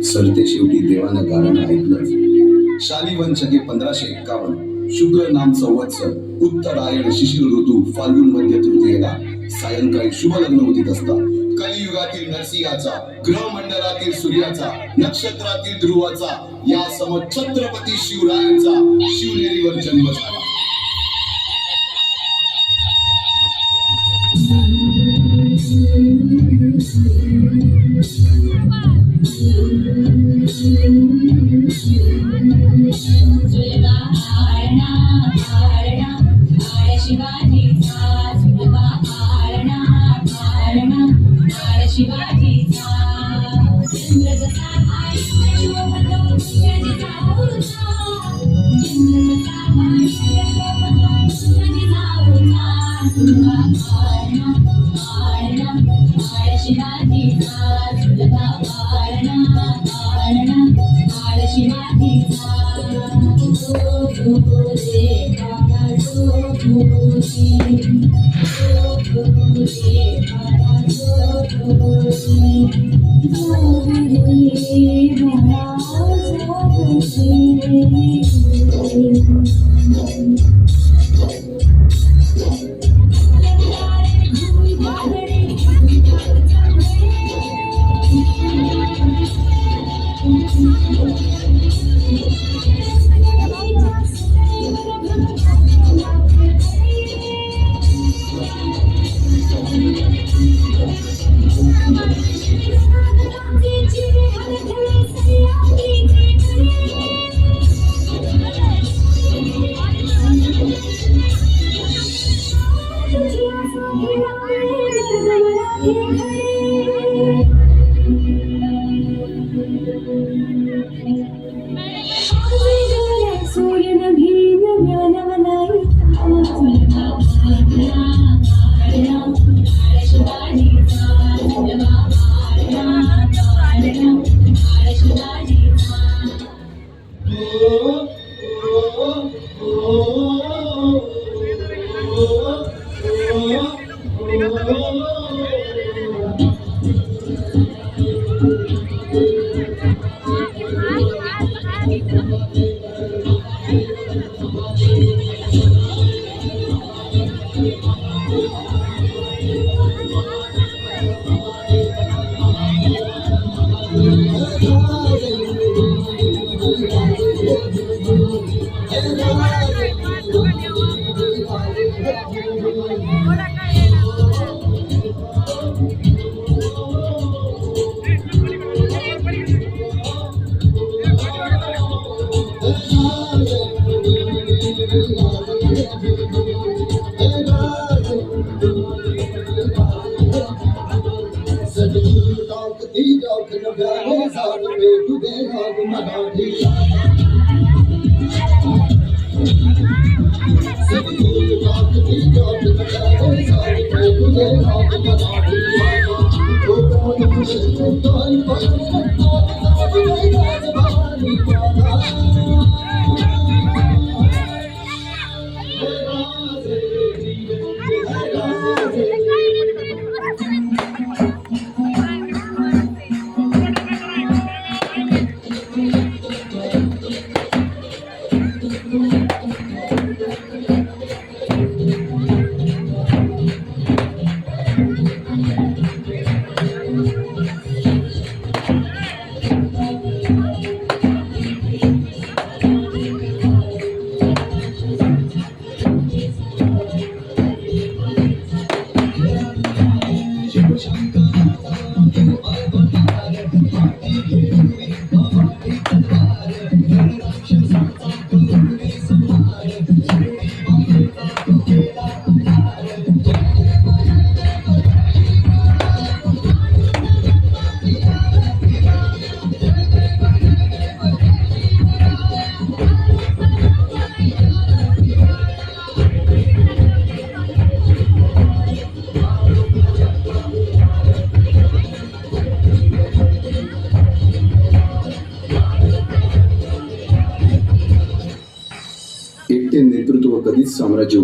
सरते शेवटी देवानं कारण ऐकलं. शालिवंशके 1551 शुक्र नाम संवत्सर उत्तरायण शिशिर ऋतू फाल्गुन मध्य तृतीयेला सायंकाळी शुभ लग्न उदित असता कलियुगातील नरसिंहाचा ग्रहमंडलातील सूर्याचा नक्षत्रातील ध्रुवाचा या सम छत्रपती शिवरायांचा शिवनेरीवर जन्म झाला.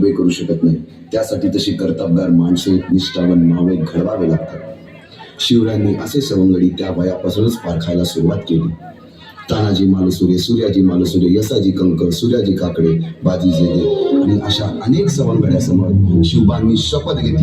उभे करू शकत नाही. त्यासाठी तशी कर्तबगार माणसे, निष्ठावान मावळे घडवावे लागतात. शिवरायांनी असे सवंगडी त्या वयापासूनच पारखायला सुरुवात केली. तानाजी मालुसरे, सूर्याजी मालुसरे, यसाजी कंक, सूर्याजी काकडे, बाजी जेदे आणि अशा अनेक सवंगड्यासमोर शिवबांनी शपथ घेतली